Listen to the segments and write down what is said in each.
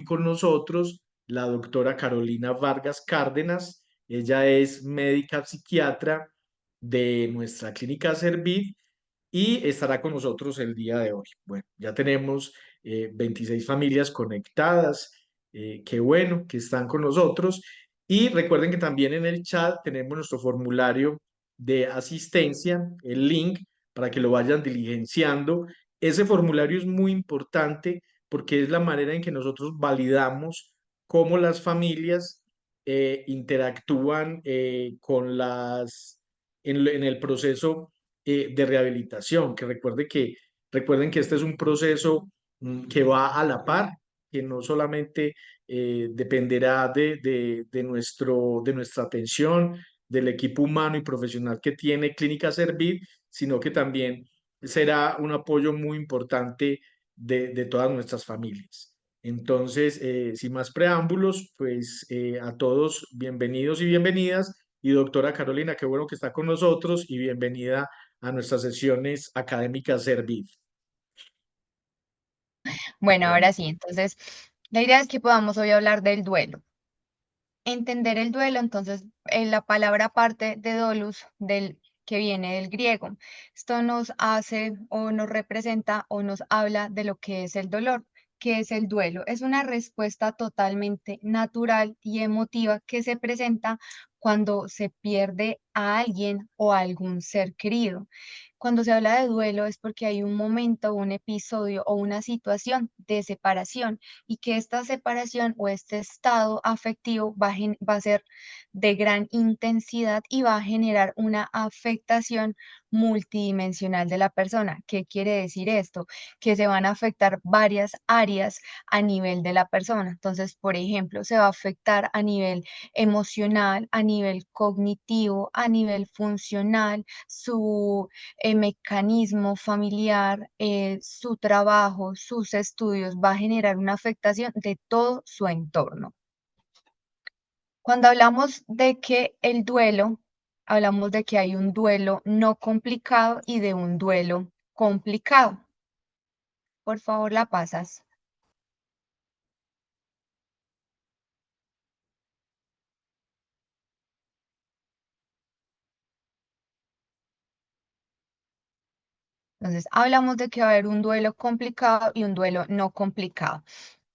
con nosotros la doctora Carolina Vargas Cárdenas. Ella es médica psiquiatra de nuestra clínica Servid y estará con nosotros el día de hoy. Bueno, ya tenemos 26 familias conectadas. Qué bueno que están con nosotros. Y recuerden que también en el chat tenemos nuestro formulario de asistencia, el link para que lo vayan diligenciando. Ese formulario es muy importante porque es la manera en que nosotros validamos cómo las familias interactúan en el proceso de rehabilitación, que recuerden que este es un proceso que va a la par, que no solamente dependerá de nuestra atención, del equipo humano y profesional que tiene Clínica Servid, sino que también será un apoyo muy importante de todas nuestras familias. Entonces, sin más preámbulos, pues a todos bienvenidos y bienvenidas. Y doctora Carolina, qué bueno que está con nosotros y bienvenida a nuestras sesiones académicas Servid. Bueno, Bueno, ahora sí, entonces la idea es que podamos hoy hablar del duelo. Entender el duelo, entonces, la palabra parte de dolus, que viene del griego. Esto nos hace o nos representa o nos habla de lo que es el dolor. ¿Qué es el duelo? Es una respuesta totalmente natural y emotiva que se presenta cuando se pierde a alguien o a algún ser querido. Cuando se habla de duelo es porque hay un momento, un episodio o una situación de separación y que esta separación o este estado afectivo va a ser de gran intensidad y va a generar una afectación multidimensional de la persona. ¿Qué quiere decir esto? Que se van a afectar varias áreas a nivel de la persona. Entonces, por ejemplo, se va a afectar a nivel emocional, a nivel cognitivo, a nivel funcional, su mecanismo familiar, su trabajo, sus estudios, va a generar una afectación de todo su entorno. Cuando hablamos de que el duelo, hablamos de que hay un duelo no complicado y de un duelo complicado. Por favor, la pasas. Entonces, hablamos de que va a haber un duelo complicado y un duelo no complicado.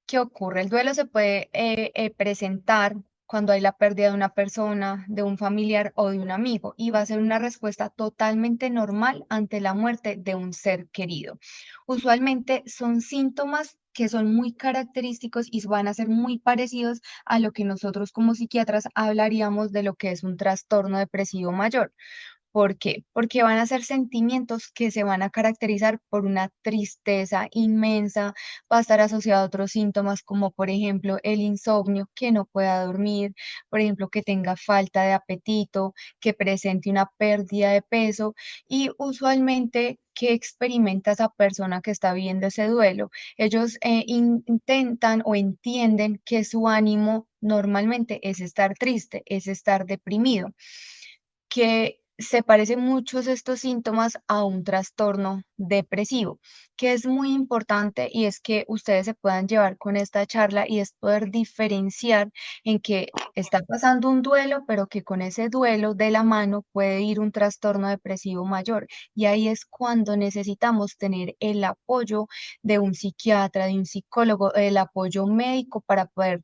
¿Qué ocurre? El duelo se puede presentar cuando hay la pérdida de una persona, de un familiar o de un amigo, y va a ser una respuesta totalmente normal ante la muerte de un ser querido. Usualmente son síntomas que son muy característicos y van a ser muy parecidos a lo que nosotros como psiquiatras hablaríamos de lo que es un trastorno depresivo mayor. ¿Por qué? Porque van a ser sentimientos que se van a caracterizar por una tristeza inmensa, va a estar asociado a otros síntomas como por ejemplo el insomnio, que no pueda dormir, por ejemplo que tenga falta de apetito, que presente una pérdida de peso y usualmente ¿qué experimenta esa persona que está viviendo ese duelo? Ellos intentan o entienden que su ánimo normalmente es estar triste, es estar deprimido, que se parecen muchos estos síntomas a un trastorno depresivo, que es muy importante y es que ustedes se puedan llevar con esta charla y es poder diferenciar en que está pasando un duelo, pero que con ese duelo de la mano puede ir un trastorno depresivo mayor. Y ahí es cuando necesitamos tener el apoyo de un psiquiatra, de un psicólogo, el apoyo médico para poder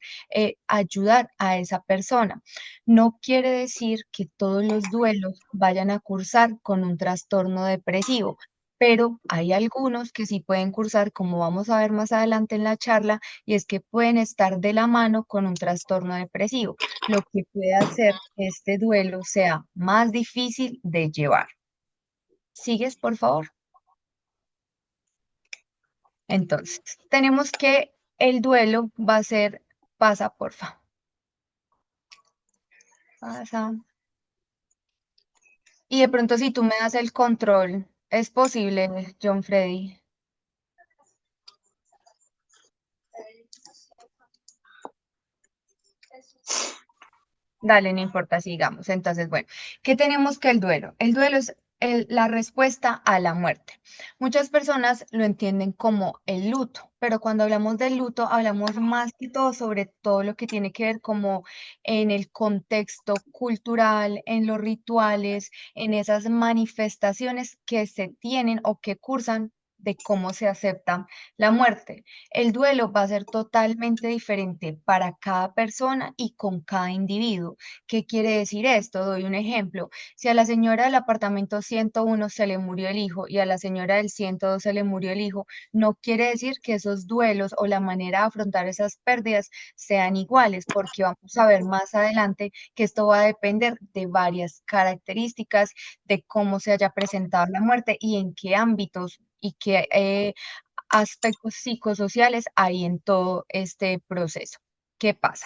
ayudar a esa persona. No quiere decir que todos los duelos vayan a cursar con un trastorno depresivo, pero hay algunos que sí pueden cursar, como vamos a ver más adelante en la charla, y es que pueden estar de la mano con un trastorno depresivo, lo que puede hacer que este duelo sea más difícil de llevar. ¿Sigues, por favor? Entonces, tenemos que el duelo va a ser, pasa, porfa, pasa. Y de pronto si tú me das el control, es posible, John Freddy. Dale, no importa, sigamos. Entonces, bueno, ¿qué tenemos que el duelo? El duelo es la respuesta a la muerte. Muchas personas lo entienden como el luto, pero cuando hablamos del luto, hablamos más que todo sobre todo lo que tiene que ver como en el contexto cultural, en los rituales, en esas manifestaciones que se tienen o que cursan de cómo se acepta la muerte. El duelo va a ser totalmente diferente para cada persona y con cada individuo. ¿Qué quiere decir esto? Doy un ejemplo. Si a la señora del apartamento 101 se le murió el hijo y a la señora del 102 se le murió el hijo, no quiere decir que esos duelos o la manera de afrontar esas pérdidas sean iguales, porque vamos a ver más adelante que esto va a depender de varias características de cómo se haya presentado la muerte y en qué ámbitos y qué aspectos psicosociales hay en todo este proceso. ¿Qué pasa?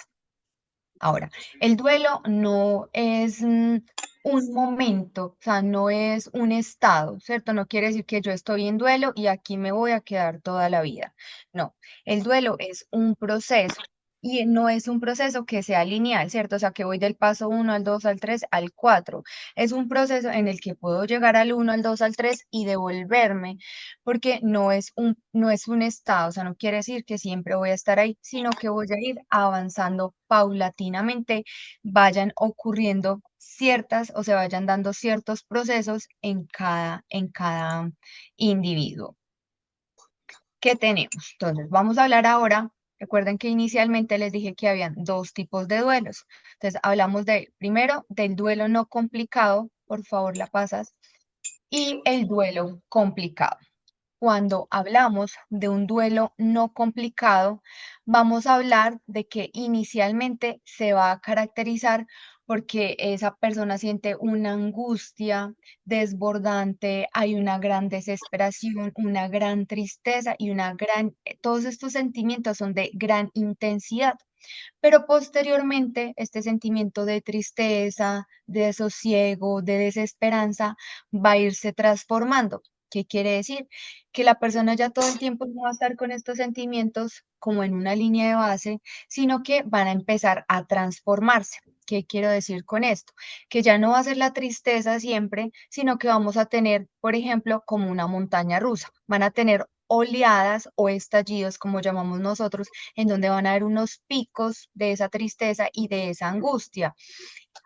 Ahora, el duelo no es un momento, o sea, no es un estado, ¿cierto? No quiere decir que yo estoy en duelo y aquí me voy a quedar toda la vida. No, el duelo es un proceso y no es un proceso que sea lineal, ¿cierto? O sea, que voy del paso uno al 2 al 3 al 4. Es un proceso en el que puedo llegar al uno al 2 al 3 y devolverme porque no es un estado, o sea, no quiere decir que siempre voy a estar ahí, sino que voy a ir avanzando paulatinamente, vayan ocurriendo ciertas o se vayan dando ciertos procesos en cada individuo. ¿Qué tenemos? Entonces, vamos a hablar ahora. Recuerden que inicialmente les dije que habían dos tipos de duelos. Entonces, hablamos primero del duelo no complicado, por favor, la pasas, y el duelo complicado. Cuando hablamos de un duelo no complicado, vamos a hablar de que inicialmente se va a caracterizar porque esa persona siente una angustia desbordante, hay una gran desesperación, una gran tristeza y todos estos sentimientos son de gran intensidad. Pero posteriormente, este sentimiento de tristeza, de desosiego, de desesperanza, va a irse transformando. ¿Qué quiere decir? Que la persona ya todo el tiempo no va a estar con estos sentimientos como en una línea de base, sino que van a empezar a transformarse. ¿Qué quiero decir con esto? Que ya no va a ser la tristeza siempre, sino que vamos a tener, por ejemplo, como una montaña rusa. Van a tener oleadas o estallidos, como llamamos nosotros, en donde van a haber unos picos de esa tristeza y de esa angustia.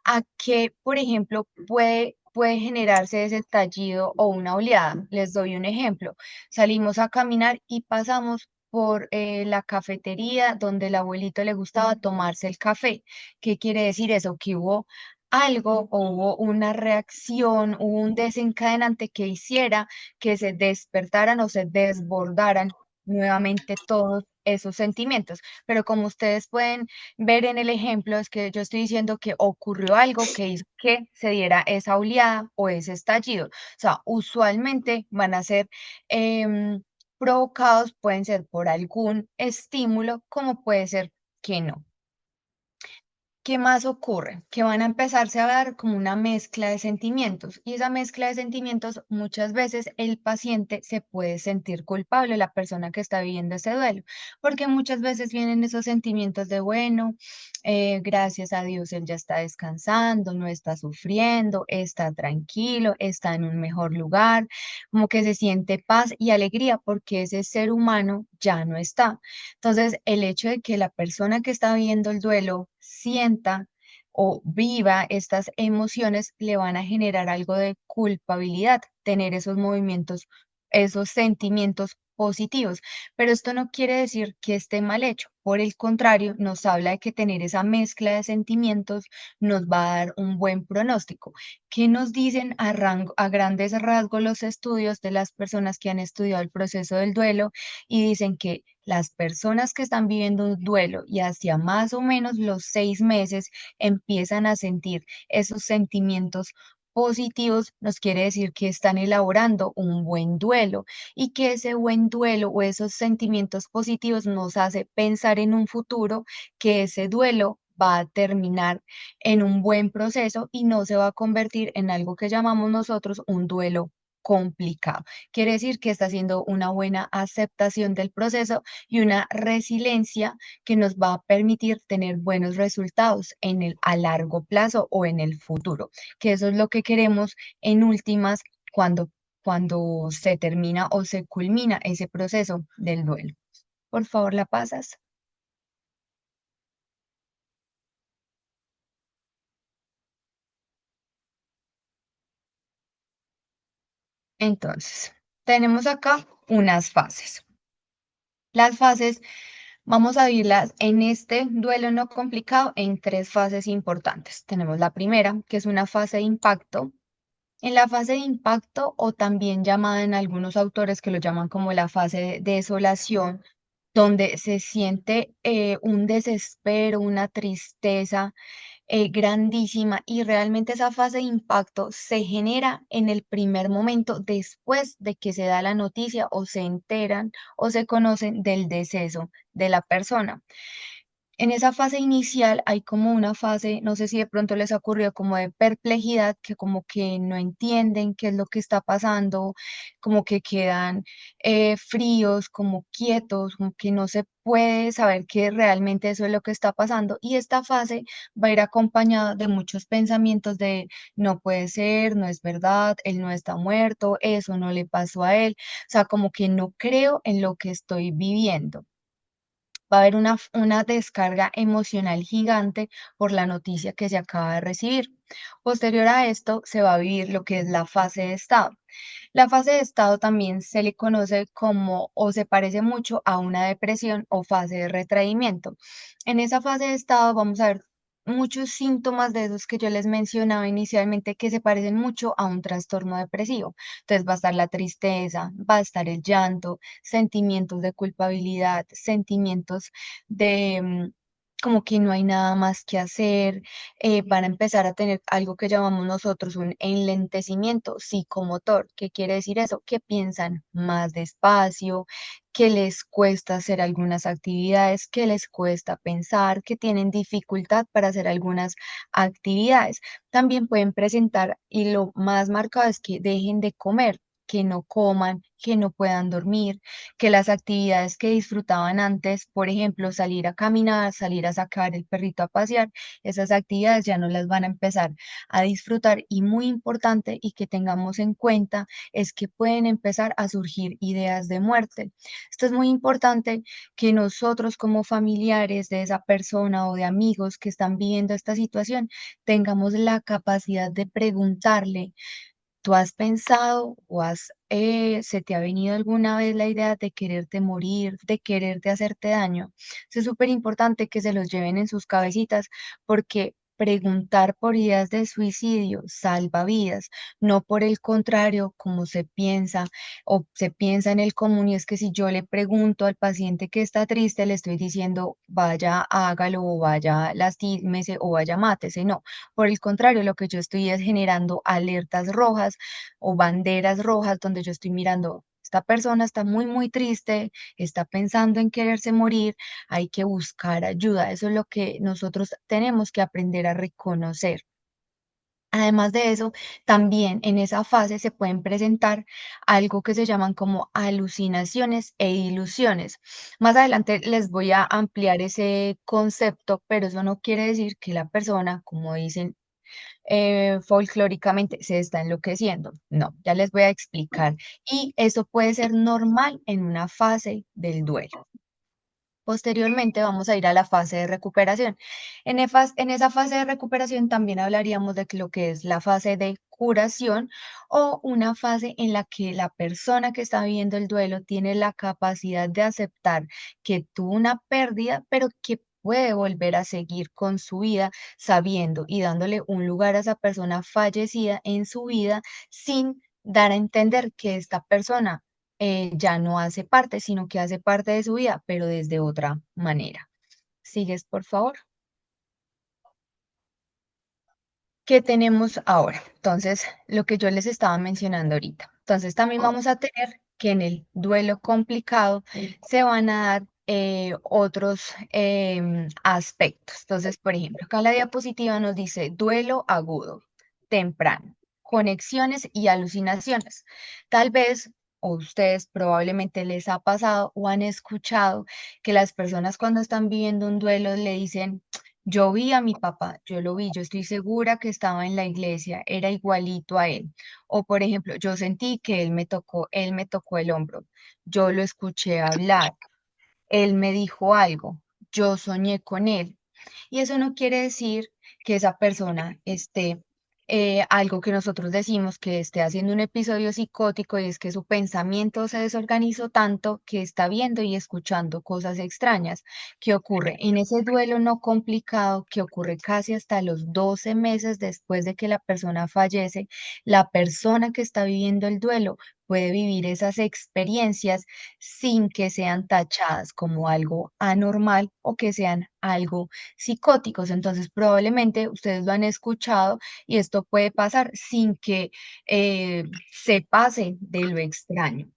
¿A qué, por ejemplo, puede generarse ese estallido o una oleada? Les doy un ejemplo. Salimos a caminar y pasamos por la cafetería donde el abuelito le gustaba tomarse el café. ¿Qué quiere decir eso? Que hubo algo o hubo una reacción, hubo un desencadenante que hiciera que se despertaran o se desbordaran nuevamente todos esos sentimientos. Pero como ustedes pueden ver en el ejemplo, es que yo estoy diciendo que ocurrió algo que hizo que se diera esa oleada o ese estallido. O sea, usualmente van a ser provocados, pueden ser por algún estímulo, como puede ser que no. ¿Qué más ocurre? Que van a empezarse a dar como una mezcla de sentimientos y esa mezcla de sentimientos muchas veces el paciente se puede sentir culpable, la persona que está viviendo ese duelo, porque muchas veces vienen esos sentimientos de, bueno, gracias a Dios él ya está descansando, no está sufriendo, está tranquilo, está en un mejor lugar, como que se siente paz y alegría porque ese ser humano ya no está. Entonces, el hecho de que la persona que está viviendo el duelo sienta o viva estas emociones le van a generar algo de culpabilidad, tener esos movimientos, esos sentimientos positivos. Pero esto no quiere decir que esté mal hecho. Por el contrario, nos habla de que tener esa mezcla de sentimientos nos va a dar un buen pronóstico. ¿Qué nos dicen a grandes rasgos los estudios de las personas que han estudiado el proceso del duelo? Y dicen que las personas que están viviendo un duelo y hacia más o menos los 6 meses empiezan a sentir esos sentimientos positivos, nos quiere decir que están elaborando un buen duelo y que ese buen duelo o esos sentimientos positivos nos hace pensar en un futuro que ese duelo va a terminar en un buen proceso y no se va a convertir en algo que llamamos nosotros un duelo complicado. Quiere decir que está haciendo una buena aceptación del proceso y una resiliencia que nos va a permitir tener buenos resultados a largo plazo o en el futuro, que eso es lo que queremos en últimas cuando, cuando se termina o se culmina ese proceso del duelo. Por favor, la pasas. Entonces, tenemos acá unas fases. Las fases vamos a dividirlas en este duelo no complicado en tres fases importantes. Tenemos la primera, que es una fase de impacto. En la fase de impacto, o también llamada en algunos autores que lo llaman como la fase de desolación, donde se siente un desespero, una tristeza grandísima, y realmente esa fase de impacto se genera en el primer momento después de que se da la noticia o se enteran o se conocen del deceso de la persona. En esa fase inicial hay como una fase, no sé si de pronto les ha ocurrido como de perplejidad, que como que no entienden qué es lo que está pasando, como que quedan fríos, como quietos, como que no se puede saber que realmente eso es lo que está pasando. Y esta fase va a ir acompañada de muchos pensamientos de no puede ser, no es verdad, él no está muerto, eso no le pasó a él. O sea, como que no creo en lo que estoy viviendo. Va a haber una descarga emocional gigante por la noticia que se acaba de recibir. Posterior a esto, se va a vivir lo que es la fase de estado. La fase de estado también se le conoce como o se parece mucho a una depresión o fase de retraimiento. En esa fase de estado vamos a ver muchos síntomas de esos que yo les mencionaba inicialmente que se parecen mucho a un trastorno depresivo. Entonces va a estar la tristeza, va a estar el llanto, sentimientos de culpabilidad, sentimientos de como que no hay nada más que hacer, van a empezar a tener algo que llamamos nosotros un enlentecimiento psicomotor. ¿Qué quiere decir eso? Que piensan más despacio, que les cuesta hacer algunas actividades, que les cuesta pensar, que tienen dificultad para hacer algunas actividades. También pueden presentar, y lo más marcado es que dejen de comer, que no coman, que no puedan dormir, que las actividades que disfrutaban antes, por ejemplo, salir a caminar, salir a sacar el perrito a pasear, esas actividades ya no las van a empezar a disfrutar. Y muy importante y que tengamos en cuenta es que pueden empezar a surgir ideas de muerte. Esto es muy importante, que nosotros como familiares de esa persona o de amigos que están viviendo esta situación tengamos la capacidad de preguntarle: ¿tú has pensado o se te ha venido alguna vez la idea de quererte morir, de quererte hacerte daño? Eso es súper importante que se los lleven en sus cabecitas, porque preguntar por ideas de suicidio salva vidas, no por el contrario, como se piensa o se piensa en el común, y es que si yo le pregunto al paciente que está triste, le estoy diciendo vaya, hágalo, o vaya, lastímese, o vaya, mátese. No, por el contrario, lo que yo estoy es generando alertas rojas o banderas rojas donde yo estoy mirando, esta persona está muy, muy triste, está pensando en quererse morir, hay que buscar ayuda. Eso es lo que nosotros tenemos que aprender a reconocer. Además de eso, también en esa fase se pueden presentar algo que se llaman como alucinaciones e ilusiones. Más adelante les voy a ampliar ese concepto, pero eso no quiere decir que la persona, como dicen folclóricamente, se está enloqueciendo. No, ya les voy a explicar. Y eso puede ser normal en una fase del duelo. Posteriormente vamos a ir a la fase de recuperación. En esa fase de recuperación también hablaríamos de lo que es la fase de curación, o una fase en la que la persona que está viviendo el duelo tiene la capacidad de aceptar que tuvo una pérdida, pero que puede volver a seguir con su vida sabiendo y dándole un lugar a esa persona fallecida en su vida, sin dar a entender que esta persona ya no hace parte, sino que hace parte de su vida, pero desde otra manera. ¿Sigues, por favor? ¿Qué tenemos ahora? Entonces, lo que yo les estaba mencionando ahorita. Entonces, también vamos a tener que en el duelo complicado se van a dar otros aspectos. Entonces, por ejemplo, acá la diapositiva nos dice duelo agudo, temprano, conexiones y alucinaciones. Tal vez, o ustedes probablemente les ha pasado o han escuchado que las personas cuando están viviendo un duelo le dicen: Yo vi a mi papá, yo lo vi, yo estoy segura que estaba en la iglesia, era igualito a él. O por ejemplo, yo sentí que él me tocó el hombro, yo lo escuché hablar, él me dijo algo, yo soñé con él. Y eso no quiere decir que esa persona esté, algo que nosotros decimos, que esté haciendo un episodio psicótico, y es que su pensamiento se desorganizó tanto que está viendo y escuchando cosas extrañas. ¿Qué ocurre? En ese duelo no complicado, que ocurre casi hasta los 12 meses después de que la persona fallece, la persona que está viviendo el duelo puede vivir esas experiencias sin que sean tachadas como algo anormal o que sean algo psicóticos. Entonces, probablemente ustedes lo han escuchado y esto puede pasar sin que se pase de lo extraño.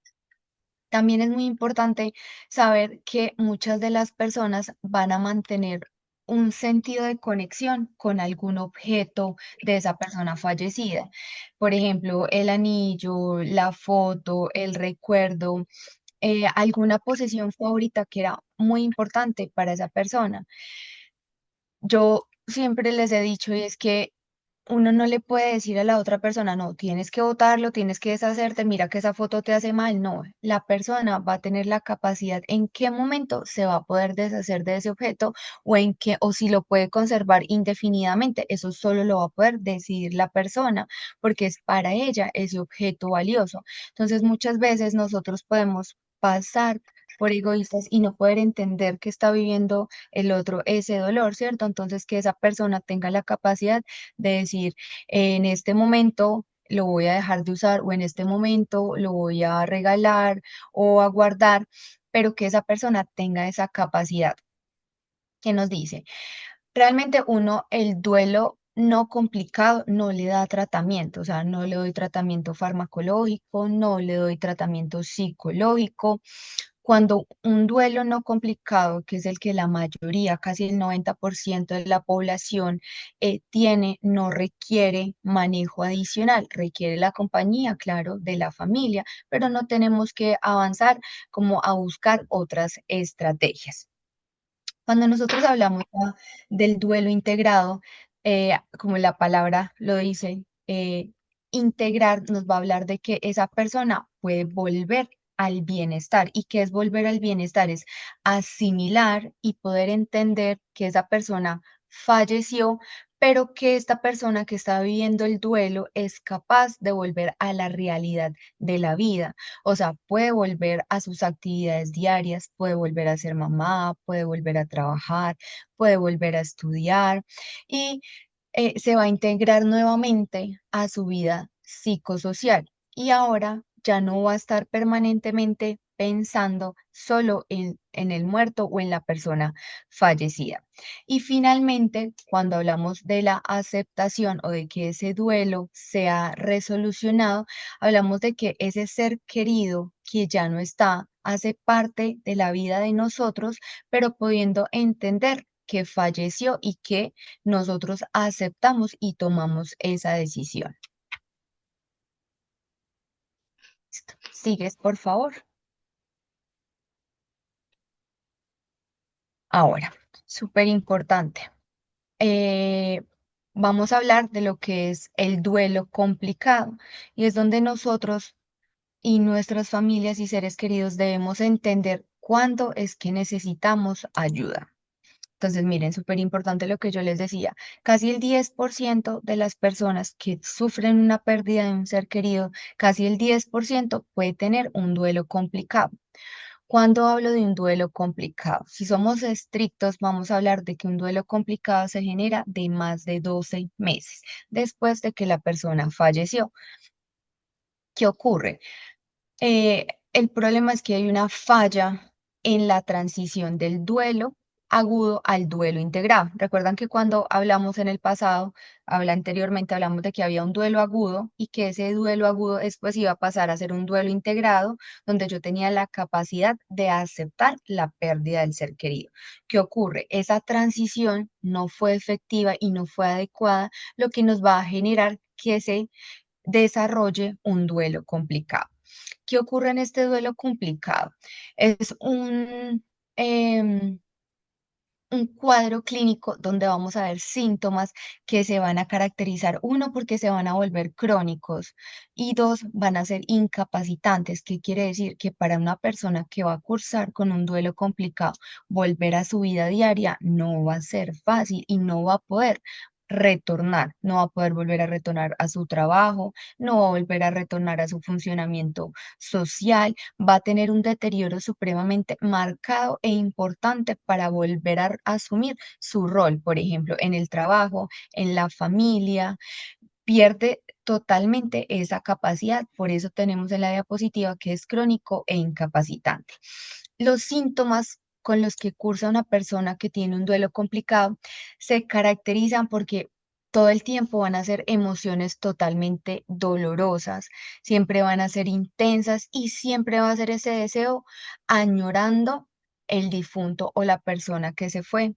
También es muy importante saber que muchas de las personas van a mantener un sentido de conexión con algún objeto de esa persona fallecida. Por ejemplo, el anillo, la foto, el recuerdo, alguna posesión favorita que era muy importante para esa persona. Yo siempre les he dicho, y es que uno no le puede decir a la otra persona, no, tienes que botarlo, tienes que deshacerte, mira que esa foto te hace mal. No, la persona va a tener la capacidad en qué momento se va a poder deshacer de ese objeto, o en qué, o si lo puede conservar indefinidamente. Eso solo lo va a poder decidir la persona, porque es para ella ese objeto valioso. Entonces, muchas veces nosotros podemos pasar por egoístas y no poder entender que está viviendo el otro ese dolor, ¿cierto? Entonces, que esa persona tenga la capacidad de decir, en este momento lo voy a dejar de usar, o en este momento lo voy a regalar o a guardar, pero que esa persona tenga esa capacidad. ¿Qué nos dice? Realmente uno, el duelo no complicado no le da tratamiento, o sea, no le doy tratamiento farmacológico, no le doy tratamiento psicológico. Cuando un duelo no complicado, que es el que la mayoría, casi el 90% de la población tiene, no requiere manejo adicional, requiere la compañía, claro, de la familia, pero no tenemos que avanzar como a buscar otras estrategias. Cuando nosotros hablamos del duelo integrado, como la palabra lo dice, integrar nos va a hablar de que esa persona puede volver al bienestar. ¿Y qué es volver al bienestar? Es asimilar y poder entender que esa persona falleció, pero que esta persona que está viviendo el duelo es capaz de volver a la realidad de la vida. O sea, puede volver a sus actividades diarias, puede volver a ser mamá, puede volver a trabajar, puede volver a estudiar, y se va a integrar nuevamente a su vida psicosocial. Y ahora ya no va a estar permanentemente pensando solo en el muerto o en la persona fallecida. Y finalmente, cuando hablamos de la aceptación o de que ese duelo sea resolucionado, hablamos de que ese ser querido que ya no está hace parte de la vida de nosotros, pero pudiendo entender que falleció y que nosotros aceptamos y tomamos esa decisión. Listo. ¿Sigues, por favor? Ahora, súper importante. eh, Vamos a hablar de lo que es el duelo complicado, y es donde nosotros y nuestras familias y seres queridos debemos entender cuándo es que necesitamos ayuda. Entonces, miren, súper importante lo que yo les decía. Casi el 10% de las personas que sufren una pérdida de un ser querido, casi el 10% puede tener un duelo complicado. Cuando hablo de un duelo complicado, si somos estrictos, vamos a hablar de que un duelo complicado se genera de más de 12 meses después de que la persona falleció. ¿Qué ocurre? El problema es que hay una falla en la transición del duelo agudo al duelo integrado. Recuerdan que cuando hablamos en el pasado, anteriormente hablamos de que había un duelo agudo, y que ese duelo agudo después iba a pasar a ser un duelo integrado, donde yo tenía la capacidad de aceptar la pérdida del ser querido. ¿Qué ocurre? Esa transición no fue efectiva y no fue adecuada, lo que nos va a generar que se desarrolle un duelo complicado. ¿Qué ocurre en este duelo complicado? Es un, em, un cuadro clínico donde vamos a ver síntomas que se van a caracterizar, uno, porque se van a volver crónicos y dos, van a ser incapacitantes. ¿Qué quiere decir? Que para una persona que va a cursar con un duelo complicado, volver a su vida diaria no va a ser fácil y no va a poder retornar, no va a poder volver a retornar a su trabajo, no va a volver a retornar a su funcionamiento social, va a tener un deterioro supremamente marcado e importante para volver a asumir su rol, por ejemplo, en el trabajo, en la familia, pierde totalmente esa capacidad. Por eso tenemos en la diapositiva que es crónico e incapacitante. Los síntomas con los que cursa una persona que tiene un duelo complicado se caracterizan porque todo el tiempo van a ser emociones totalmente dolorosas, siempre van a ser intensas y siempre va a ser ese deseo añorando el difunto o la persona que se fue.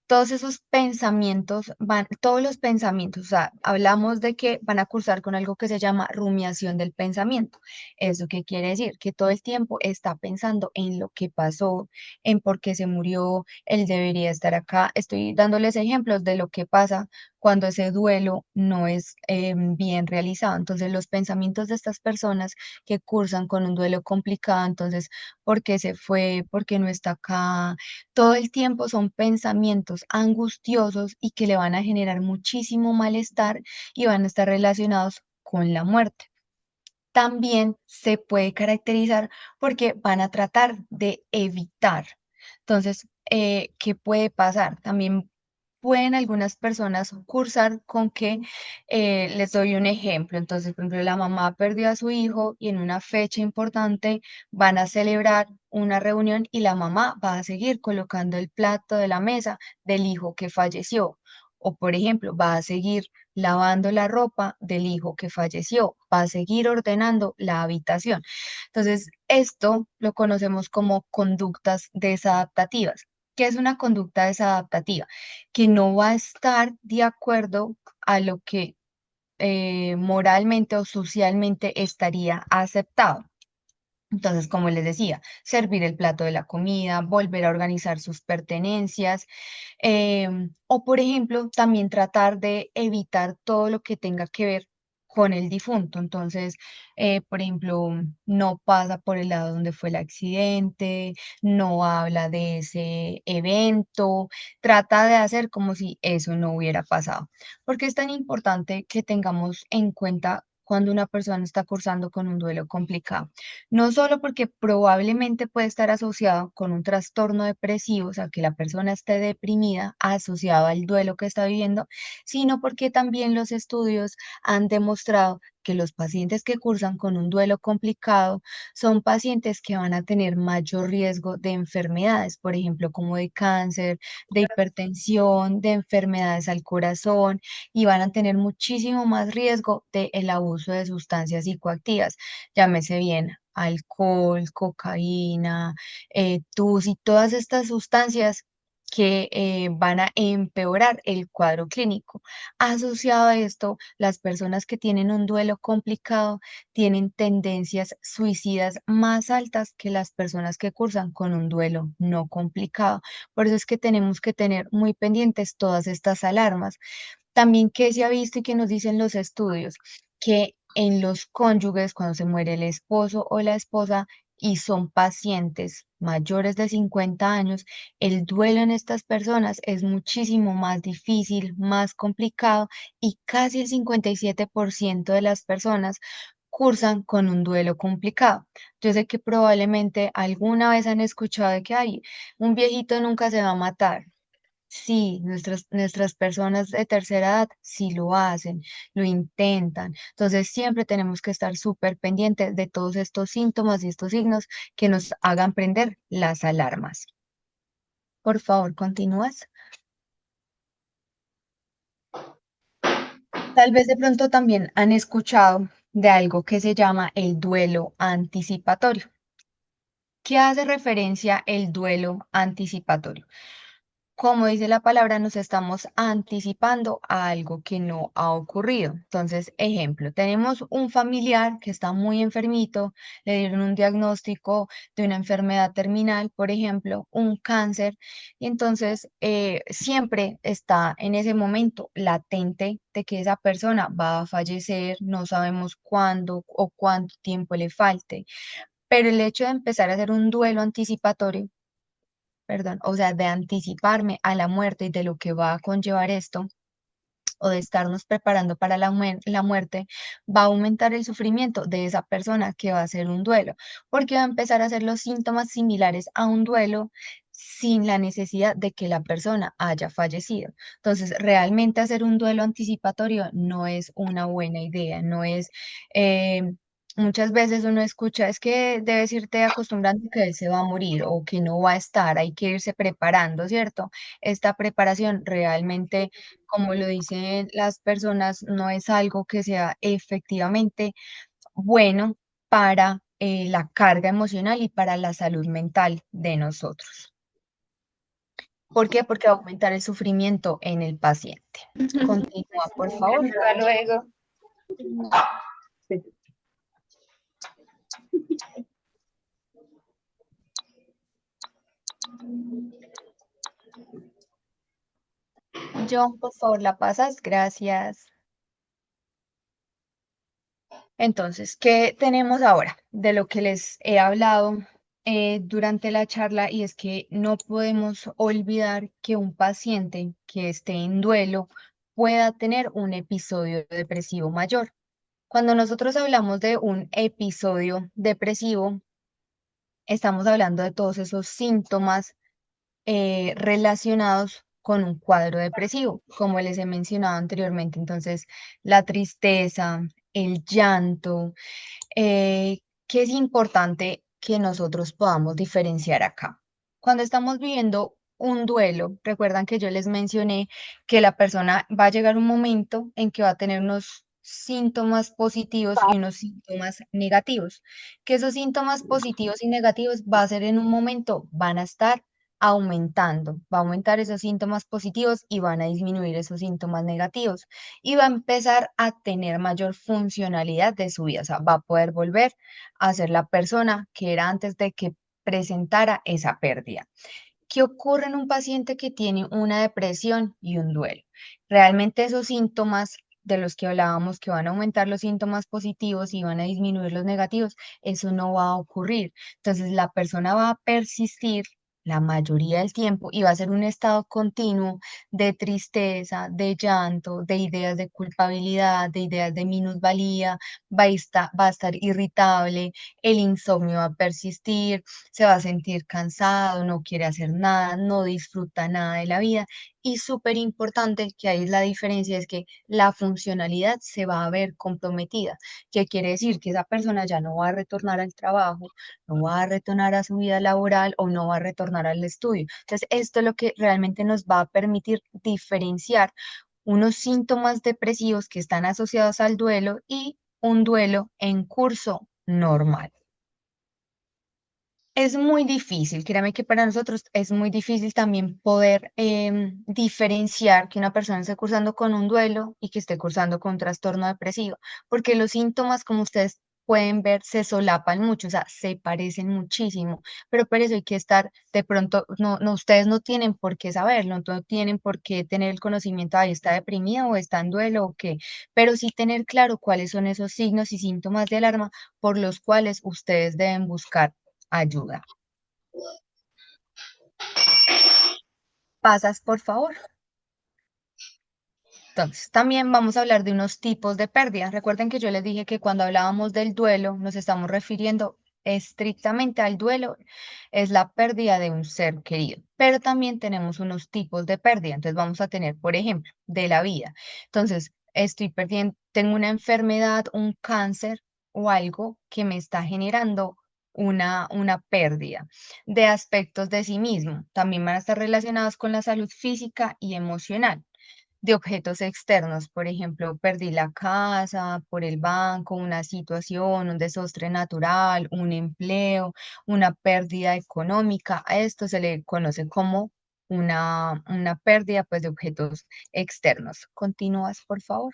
Todos esos pensamientos van, todos los pensamientos, o sea, hablamos de que van a cursar con algo que se llama rumiación del pensamiento. ¿Eso qué quiere decir? Que todo el tiempo está pensando en lo que pasó, en por qué se murió, él debería estar acá. Estoy dándoles ejemplos de lo que pasa cuando ese duelo no es bien realizado. Entonces, los pensamientos de estas personas que cursan con un duelo complicado, entonces, ¿por qué se fue? ¿Por qué no está acá? Todo el tiempo son pensamientos angustiosos y que le van a generar muchísimo malestar y van a estar relacionados con la muerte. También se puede caracterizar porque van a tratar de evitar. Entonces, ¿qué puede pasar? También pueden algunas personas cursar con que, les doy un ejemplo, entonces, por ejemplo, la mamá perdió a su hijo y en una fecha importante van a celebrar una reunión y la mamá va a seguir colocando el plato de la mesa del hijo que falleció. O, por ejemplo, va a seguir lavando la ropa del hijo que falleció, va a seguir ordenando la habitación. Entonces, esto lo conocemos como conductas desadaptativas. ¿Qué es una conducta desadaptativa? Que no va a estar de acuerdo a lo que moralmente o socialmente estaría aceptado. Entonces, como les decía, servir el plato de la comida, volver a organizar sus pertenencias, o por ejemplo, también tratar de evitar todo lo que tenga que ver con el difunto. Entonces, por ejemplo, no pasa por el lado donde fue el accidente, no habla de ese evento, trata de hacer como si eso no hubiera pasado. ¿Por qué es tan importante que tengamos en cuenta cuando una persona está cursando con un duelo complicado? No solo porque probablemente puede estar asociado con un trastorno depresivo, o sea, que la persona esté deprimida asociado al duelo que está viviendo, sino porque también los estudios han demostrado que los pacientes que cursan con un duelo complicado son pacientes que van a tener mayor riesgo de enfermedades, por ejemplo, como de cáncer, de hipertensión, de enfermedades al corazón, y van a tener muchísimo más riesgo del abuso de sustancias psicoactivas, llámese bien alcohol, cocaína, TUS y todas estas sustancias que van a empeorar el cuadro clínico. Asociado a esto, las personas que tienen un duelo complicado tienen tendencias suicidas más altas que las personas que cursan con un duelo no complicado. Por eso es que tenemos que tener muy pendientes todas estas alarmas. También que se ha visto y que nos dicen los estudios, que en los cónyuges, cuando se muere el esposo o la esposa y son pacientes mayores de 50 años, el duelo en estas personas es muchísimo más difícil, más complicado y casi el 57% de las personas cursan con un duelo complicado. Yo sé que probablemente alguna vez han escuchado de que, ay, un viejito nunca se va a matar. Sí, nuestras personas de tercera edad sí lo hacen, lo intentan. Entonces, siempre tenemos que estar súper pendientes de todos estos síntomas y estos signos que nos hagan prender las alarmas. Por favor, ¿continúas? Tal vez de pronto también han escuchado de algo que se llama el duelo anticipatorio. ¿Qué hace referencia el duelo anticipatorio? como dice la palabra, nos estamos anticipando a algo que no ha ocurrido. Entonces, ejemplo, tenemos un familiar que está muy enfermito, le dieron un diagnóstico de una enfermedad terminal, por ejemplo, un cáncer, y entonces siempre está en ese momento latente de que esa persona va a fallecer, no sabemos cuándo o cuánto tiempo le falte, pero el hecho de empezar a hacer un duelo anticipatorio, perdón, o sea, de anticiparme a la muerte y de lo que va a conllevar esto, o de estarnos preparando para la muerte, va a aumentar el sufrimiento de esa persona que va a hacer un duelo, porque va a empezar a hacer los síntomas similares a un duelo sin la necesidad de que la persona haya fallecido. Entonces, realmente hacer un duelo anticipatorio no es una buena idea, no es... muchas veces uno escucha, es que debes irte acostumbrando que él se va a morir o que no va a estar, hay que irse preparando, ¿cierto? Esta preparación realmente, como lo dicen las personas, no es algo que sea efectivamente bueno para la carga emocional y para la salud mental de nosotros. ¿Por qué? Porque va a aumentar el sufrimiento en el paciente. Continúa, por favor. Hasta luego. John, por favor, la pasas. Gracias. Entonces, ¿qué tenemos ahora de lo que les he hablado durante la charla? Y es que no podemos olvidar que un paciente que esté en duelo pueda tener un episodio depresivo mayor. Cuando nosotros hablamos de un episodio depresivo, estamos hablando de todos esos síntomas relacionados con un cuadro depresivo, como les he mencionado anteriormente. Entonces, la tristeza, el llanto, que es importante que nosotros podamos diferenciar acá. Cuando estamos viviendo un duelo, recuerdan que yo les mencioné que la persona va a llegar un momento en que va a tener unos síntomas positivos y unos síntomas negativos, que esos síntomas positivos y negativos va a ser en un momento, van a estar aumentando, va a aumentar esos síntomas positivos y van a disminuir esos síntomas negativos y va a empezar a tener mayor funcionalidad de su vida, o sea, va a poder volver a ser la persona que era antes de que presentara esa pérdida. ¿Qué ocurre en un paciente que tiene una depresión y un duelo? Realmente esos síntomas de los que hablábamos, que van a aumentar los síntomas positivos y van a disminuir los negativos, eso no va a ocurrir. Entonces la persona va a persistir la mayoría del tiempo y va a ser un estado continuo de tristeza, de llanto, de ideas de culpabilidad, de ideas de minusvalía, va a estar irritable, el insomnio va a persistir, se va a sentir cansado, no quiere hacer nada, no disfruta nada de la vida. Y súper importante, que ahí es la diferencia, es que la funcionalidad se va a ver comprometida. ¿Qué quiere decir? Que esa persona ya no va a retornar al trabajo, no va a retornar a su vida laboral o no va a retornar al estudio. Entonces, esto es lo que realmente nos va a permitir diferenciar unos síntomas depresivos que están asociados al duelo y un duelo en curso normal. Es muy difícil, créame que para nosotros es muy difícil también poder diferenciar que una persona esté cursando con un duelo y que esté cursando con un trastorno depresivo, porque los síntomas, como ustedes pueden ver, se solapan mucho, o sea, se parecen muchísimo, pero por eso hay que estar, de pronto, ustedes no tienen por qué saberlo, no tienen por qué tener el conocimiento, ahí está deprimida o está en duelo o qué, pero sí tener claro cuáles son esos signos y síntomas de alarma por los cuales ustedes deben buscar ayuda. ¿Pasas, por favor? Entonces, también vamos a hablar de unos tipos de pérdida. Recuerden que yo les dije que cuando hablábamos del duelo, nos estamos refiriendo estrictamente al duelo, es la pérdida de un ser querido, pero también tenemos unos tipos de pérdida. Entonces, vamos a tener, por ejemplo, de la vida. Entonces, estoy perdiendo, tengo una enfermedad, un cáncer o algo que me está generando una pérdida de aspectos de sí mismo. También van a estar relacionados con la salud física y emocional de objetos externos. Por ejemplo, perdí la casa por el banco, una situación, un desastre natural, un empleo, una pérdida económica. A esto se le conoce como una pérdida pues de objetos externos. ¿Continúas, por favor?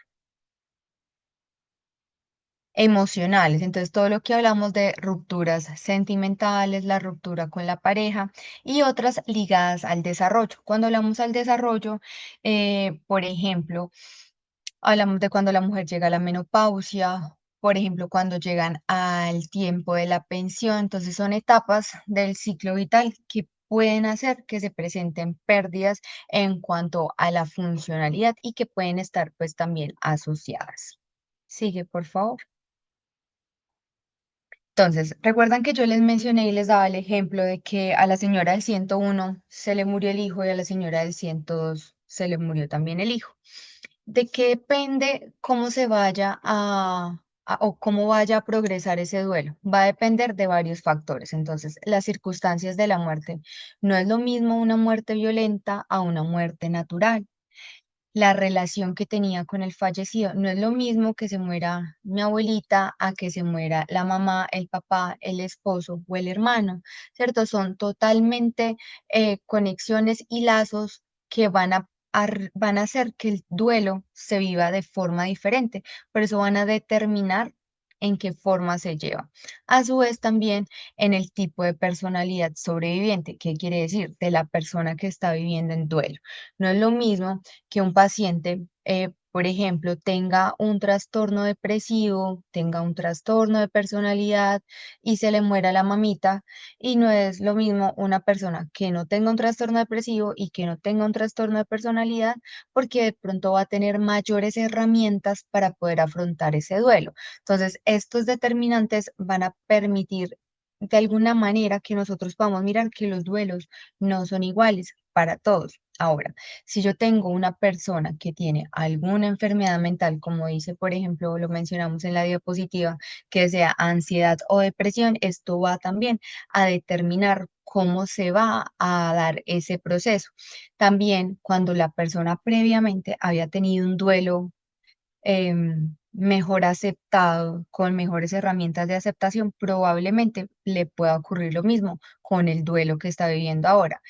Emocionales. Entonces, todo lo que hablamos de rupturas sentimentales, la ruptura con la pareja y otras ligadas al desarrollo. Cuando hablamos al desarrollo, por ejemplo, hablamos de cuando la mujer llega a la menopausia, por ejemplo, cuando llegan al tiempo de la pensión. Entonces, son etapas del ciclo vital que pueden hacer que se presenten pérdidas en cuanto a la funcionalidad y que pueden estar pues también asociadas. Sigue, por favor. Entonces, recuerdan que yo les mencioné y les daba el ejemplo de que a la señora del 101 se le murió el hijo y a la señora del 102 se le murió también el hijo. ¿De qué depende cómo se vaya o cómo vaya a progresar ese duelo? Va a depender de varios factores. Entonces, las circunstancias de la muerte. No es lo mismo una muerte violenta a una muerte natural. La relación que tenía con el fallecido. No es lo mismo que se muera mi abuelita a que se muera la mamá, el papá, el esposo o el hermano, ¿cierto? Son totalmente conexiones y lazos que van a hacer que el duelo se viva de forma diferente. Por eso van a determinar en qué forma se lleva. A su vez también en el tipo de personalidad sobreviviente. ¿Qué quiere decir? De la persona que está viviendo en duelo. No es lo mismo que un paciente, por ejemplo, tenga un trastorno depresivo, tenga un trastorno de personalidad y se le muera la mamita, y no es lo mismo una persona que no tenga un trastorno depresivo y que no tenga un trastorno de personalidad, porque de pronto va a tener mayores herramientas para poder afrontar ese duelo. Entonces, estos determinantes van a permitir de alguna manera que nosotros podamos mirar que los duelos no son iguales para todos. Ahora, si yo tengo una persona que tiene alguna enfermedad mental, como dice, por ejemplo, lo mencionamos en la diapositiva, que sea ansiedad o depresión, esto va también a determinar cómo se va a dar ese proceso. También cuando la persona previamente había tenido un duelo mejor aceptado, con mejores herramientas de aceptación, probablemente le pueda ocurrir lo mismo con el duelo que está viviendo ahora.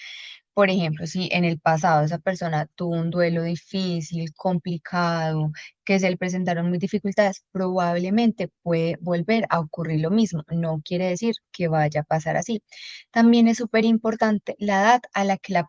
Por ejemplo, si en el pasado esa persona tuvo un duelo difícil, complicado, que se le presentaron muy dificultades, probablemente puede volver a ocurrir lo mismo. No quiere decir que vaya a pasar así. También es súper importante la edad a la que la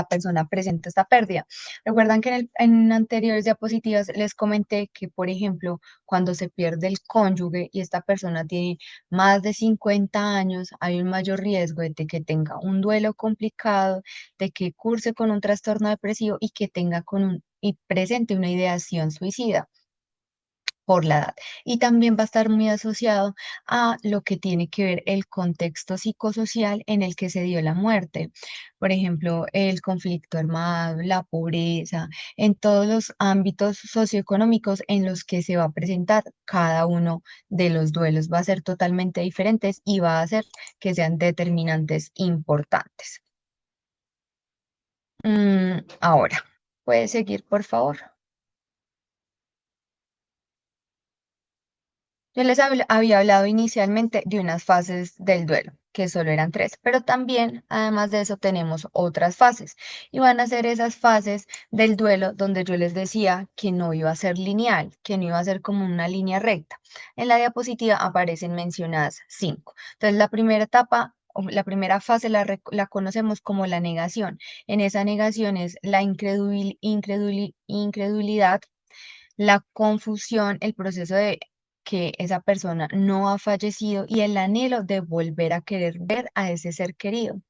persona presenta esta pérdida. Recuerdan que en anteriores diapositivas les comenté que, por ejemplo, cuando se pierde el cónyuge y esta persona tiene más de 50 años, hay un mayor riesgo de que tenga un duelo complicado, de que curse con un trastorno depresivo y que tenga y presente una ideación suicida por la edad. Y también va a estar muy asociado a lo que tiene que ver el contexto psicosocial en el que se dio la muerte. Por ejemplo, el conflicto armado, la pobreza, en todos los ámbitos socioeconómicos en los que se va a presentar cada uno de los duelos. Va a ser totalmente diferentes y va a hacer que sean determinantes importantes. Ahora, ¿puedes seguir, por favor? Yo les había hablado inicialmente de unas fases del duelo, que solo eran tres, pero también, además de eso, tenemos otras fases. Y van a ser esas fases del duelo donde yo les decía que no iba a ser lineal, que no iba a ser como una línea recta. En la diapositiva aparecen mencionadas cinco. Entonces, la primera etapa, o la primera fase la conocemos como la negación. En esa negación es la incredulidad, la confusión, el proceso de que esa persona no ha fallecido y el anhelo de volver a querer ver a ese ser querido.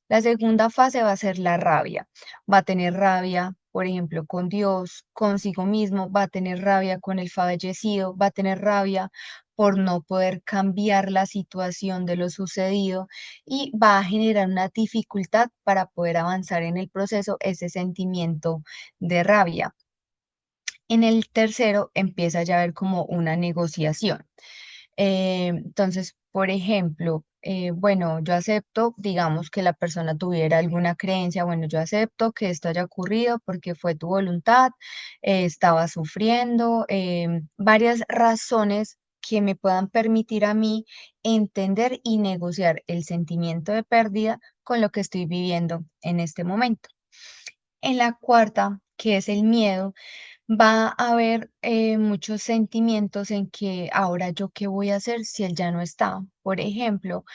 La segunda fase va a ser la rabia. Va a tener rabia, por ejemplo, con Dios, consigo mismo, va a tener rabia con el fallecido, va a tener rabia por no poder cambiar la situación de lo sucedido y va a generar una dificultad para poder avanzar en el proceso, ese sentimiento de rabia. En el tercero empieza ya a haber como una negociación. Entonces, por ejemplo, bueno, yo acepto, digamos, que la persona tuviera alguna creencia, bueno, yo acepto que esto haya ocurrido porque fue tu voluntad, estaba sufriendo, varias razones que me puedan permitir a mí entender y negociar el sentimiento de pérdida con lo que estoy viviendo en este momento. En la cuarta, que es el miedo, va a haber muchos sentimientos en que ahora yo qué voy a hacer si él ya no está. Por ejemplo,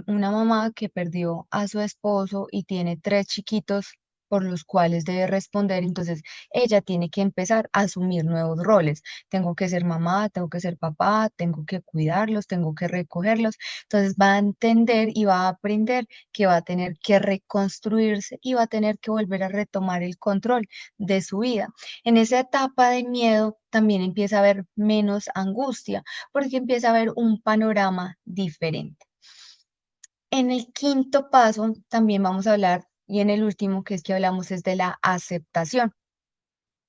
una mamá que perdió a su esposo y tiene tres chiquitos por los cuales debe responder, entonces ella tiene que empezar a asumir nuevos roles. Tengo que ser mamá, tengo que ser papá, tengo que cuidarlos, tengo que recogerlos. Entonces va a entender y va a aprender que va a tener que reconstruirse y va a tener que volver a retomar el control de su vida. En esa etapa de miedo también empieza a haber menos angustia, porque empieza a haber un panorama diferente. En el quinto paso también vamos a hablar, y en el último que es que hablamos es de la aceptación.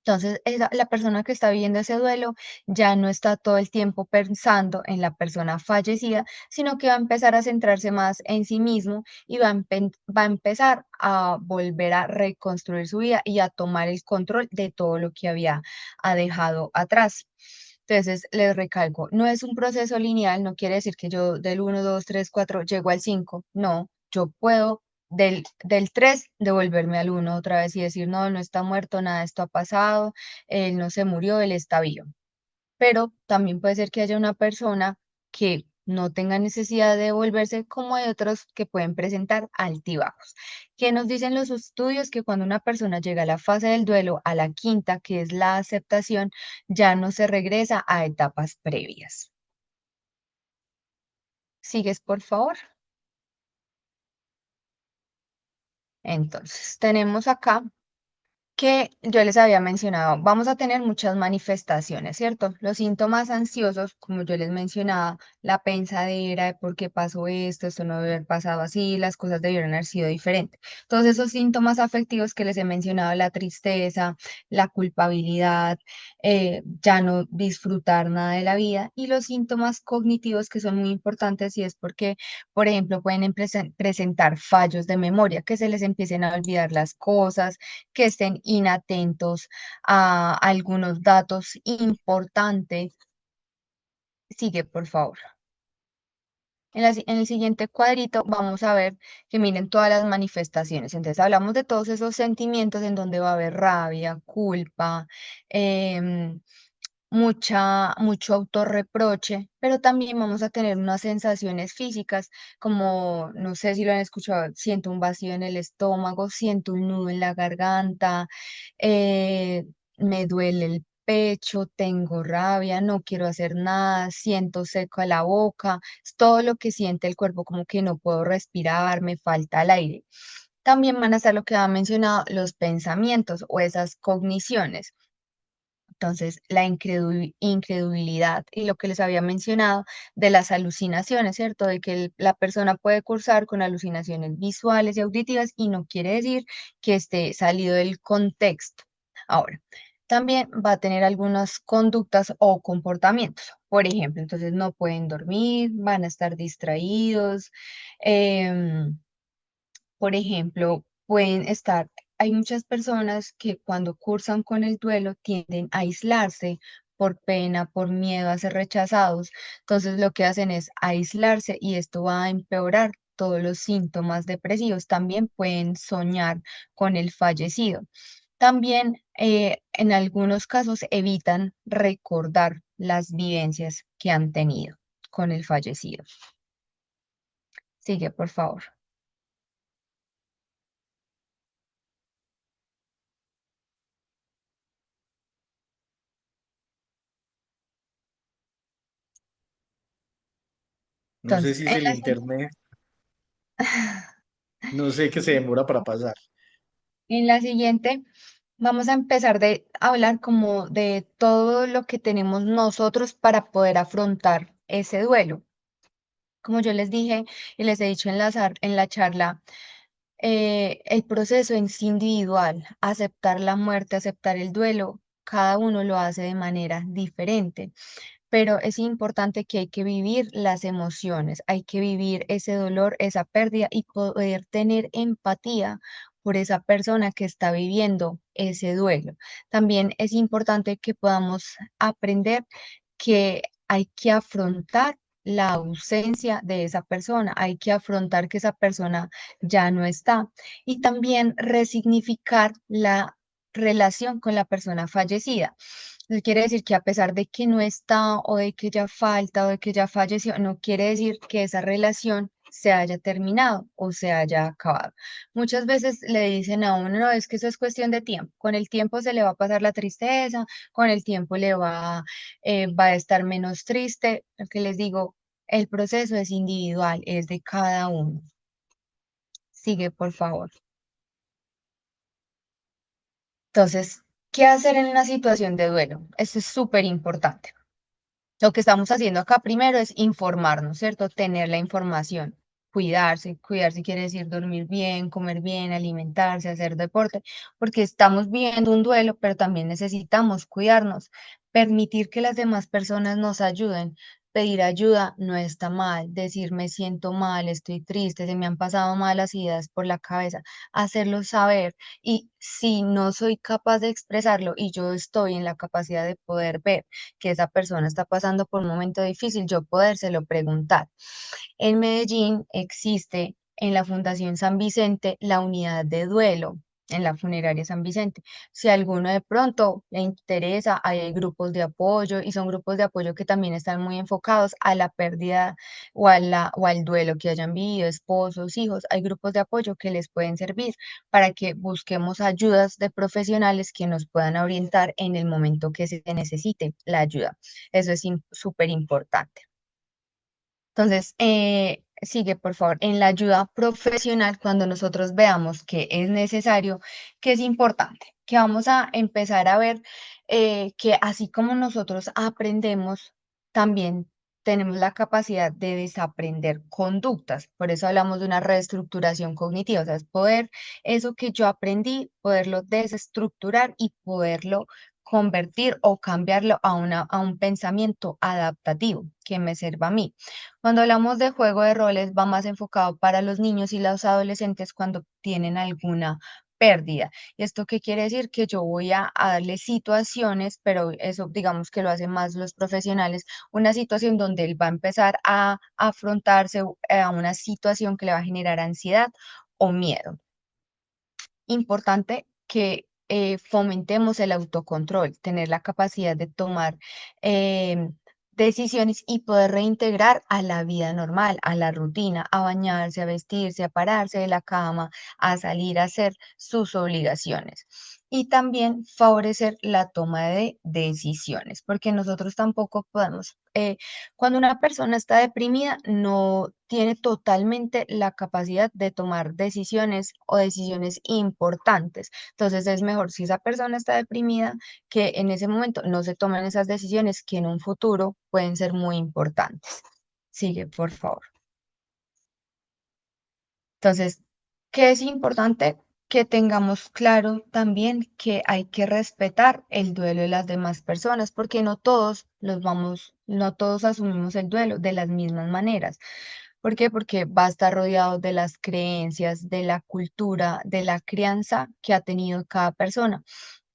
Entonces, la persona que está viviendo ese duelo ya no está todo el tiempo pensando en la persona fallecida, sino que va a empezar a centrarse más en sí mismo y va a empezar a volver a reconstruir su vida y a tomar el control de todo lo que ha dejado atrás. Entonces, les recalco, no es un proceso lineal, no quiere decir que yo del 1, 2, 3, 4 llego al 5. No, yo puedo del 3 devolverme al 1 otra vez y decir, no, no está muerto, nada de esto ha pasado, él no se murió, él está vivo. Pero también puede ser que haya una persona que no tenga necesidad de devolverse, como hay otros que pueden presentar altibajos. ¿Qué nos dicen los estudios? Que cuando una persona llega a la fase del duelo, a la quinta, que es la aceptación, ya no se regresa a etapas previas. ¿Sigues, por favor? Entonces, tenemos acá que yo les había mencionado, vamos a tener muchas manifestaciones, ¿cierto? Los síntomas ansiosos, como yo les mencionaba, la pensadera de por qué pasó esto no debe haber pasado así, las cosas debieron haber sido diferentes. Todos esos síntomas afectivos que les he mencionado, la tristeza, la culpabilidad, ya no disfrutar nada de la vida, y los síntomas cognitivos que son muy importantes y es porque, por ejemplo, pueden presentar fallos de memoria, que se les empiecen a olvidar las cosas, que estén inatentos a algunos datos importantes. Sigue, por favor. En el siguiente cuadrito vamos a ver que miren todas las manifestaciones. Entonces hablamos de todos esos sentimientos en donde va a haber rabia, culpa, em, mucho autorreproche, pero también vamos a tener unas sensaciones físicas, como, no sé si lo han escuchado, siento un vacío en el estómago, siento un nudo en la garganta, me duele el pecho, tengo rabia, no quiero hacer nada, siento seco a la boca, es todo lo que siente el cuerpo, como que no puedo respirar, me falta el aire. También van a estar lo que ha mencionado, los pensamientos o esas cogniciones. Entonces, la incredulidad y lo que les había mencionado de las alucinaciones, ¿cierto? De que la persona puede cursar con alucinaciones visuales y auditivas y no quiere decir que esté salido del contexto. Ahora, también va a tener algunas conductas o comportamientos. Por ejemplo, entonces no pueden dormir, van a estar distraídos. em, por ejemplo, hay muchas personas que cuando cursan con el duelo tienden a aislarse por pena, por miedo a ser rechazados. Entonces lo que hacen es aislarse y esto va a empeorar todos los síntomas depresivos. También pueden soñar con el fallecido. También en algunos casos evitan recordar las vivencias que han tenido con el fallecido. Sigue, por favor. No sé Entonces, si es el internet, no sé qué se demora para pasar. en la siguiente vamos a empezar a hablar como de todo lo que tenemos nosotros para poder afrontar ese duelo. Como yo les dije y les he dicho en la charla, el proceso es individual, aceptar la muerte, aceptar el duelo, cada uno lo hace de manera diferente, pero es importante que hay que vivir las emociones, hay que vivir ese dolor, esa pérdida y poder tener empatía por esa persona que está viviendo ese duelo. También es importante que podamos aprender que hay que afrontar la ausencia de esa persona, hay que afrontar que esa persona ya no está y también resignificar la relación con la persona fallecida. No quiere decir que a pesar de que no está o de que ya falta o de que ya falleció, no quiere decir que esa relación se haya terminado o se haya acabado. Muchas veces le dicen a uno, no, es que eso es cuestión de tiempo. Con el tiempo se le va a pasar la tristeza, con el tiempo va a estar menos triste. Lo que les digo, el proceso es individual, es de cada uno. Sigue, por favor. Entonces, ¿qué hacer en una situación de duelo? Esto es súper importante. Lo que estamos haciendo acá primero es informarnos, ¿cierto? Tener la información, cuidarse. Cuidarse quiere decir dormir bien, comer bien, alimentarse, hacer deporte, porque estamos viviendo un duelo, pero también necesitamos cuidarnos, permitir que las demás personas nos ayuden. Pedir ayuda no está mal, decir me siento mal, estoy triste, se me han pasado malas ideas por la cabeza, hacerlo saber y si no soy capaz de expresarlo y yo estoy en la capacidad de poder ver que esa persona está pasando por un momento difícil, yo podérselo preguntar. En Medellín existe en la Fundación San Vicente la unidad de duelo. En la funeraria San Vicente. Si a alguno de pronto le interesa, hay grupos de apoyo y son grupos de apoyo que también están muy enfocados a la pérdida o al duelo que hayan vivido, esposos, hijos. Hay grupos de apoyo que les pueden servir para que busquemos ayudas de profesionales que nos puedan orientar en el momento que se necesite la ayuda. Eso es súper importante. Entonces, sigue, por favor, en la ayuda profesional, cuando nosotros veamos que es necesario, que es importante, que vamos a empezar a ver que así como nosotros aprendemos, también tenemos la capacidad de desaprender conductas. Por eso hablamos de una reestructuración cognitiva, o sea, es poder, eso que yo aprendí, poderlo desestructurar y poderlo convertir o cambiarlo a un pensamiento adaptativo que me sirva a mí. Cuando hablamos de juego de roles, va más enfocado para los niños y los adolescentes cuando tienen alguna pérdida. ¿Y esto qué quiere decir? Que yo voy a darle situaciones, pero eso digamos que lo hacen más los profesionales, una situación donde él va a empezar a afrontarse a una situación que le va a generar ansiedad o miedo. Importante que fomentemos el autocontrol, tener la capacidad de tomar decisiones y poder reintegrar a la vida normal, a la rutina, a bañarse, a vestirse, a pararse de la cama, a salir a hacer sus obligaciones. Y también favorecer la toma de decisiones, porque nosotros tampoco podemos cuando una persona está deprimida, no tiene totalmente la capacidad de tomar decisiones o decisiones importantes. Entonces es mejor si esa persona está deprimida que en ese momento no se tomen esas decisiones que en un futuro pueden ser muy importantes. Sigue, por favor. Entonces, ¿qué es importante? Que tengamos claro también que hay que respetar el duelo de las demás personas, porque no todos asumimos el duelo de las mismas maneras. ¿Por qué? Porque va a estar rodeado de las creencias, de la cultura, de la crianza que ha tenido cada persona.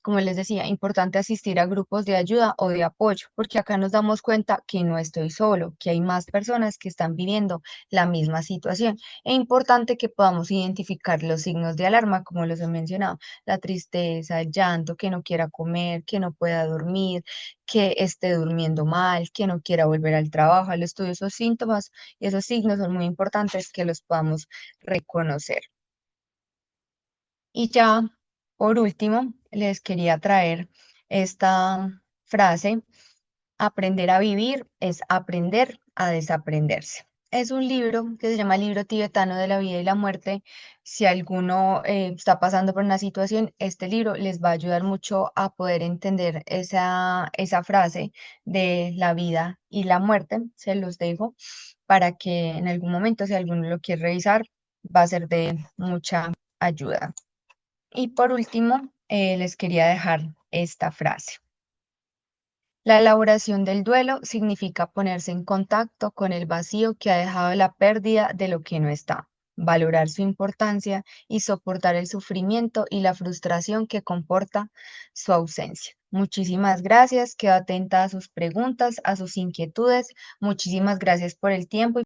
Como les decía, importante asistir a grupos de ayuda o de apoyo, porque acá nos damos cuenta que no estoy solo, que hay más personas que están viviendo la misma situación. Es importante que podamos identificar los signos de alarma, como los he mencionado, la tristeza, el llanto, que no quiera comer, que no pueda dormir, que esté durmiendo mal, que no quiera volver al trabajo, al estudio. Esos síntomas y esos signos son muy importantes que los podamos reconocer. Y ya, por último, les quería traer esta frase: aprender a vivir es aprender a desaprenderse. Es un libro que se llama Libro Tibetano de la Vida y la Muerte. Si alguno está pasando por una situación, este libro les va a ayudar mucho a poder entender esa frase de la vida y la muerte. Se los dejo para que en algún momento, si alguno lo quiere revisar, va a ser de mucha ayuda. Y por último, les quería dejar esta frase. La elaboración del duelo significa ponerse en contacto con el vacío que ha dejado la pérdida de lo que no está. valorar su importancia y soportar el sufrimiento y la frustración que comporta su ausencia. Muchísimas gracias, quedo atenta a sus preguntas, a sus inquietudes. Muchísimas gracias por el tiempo.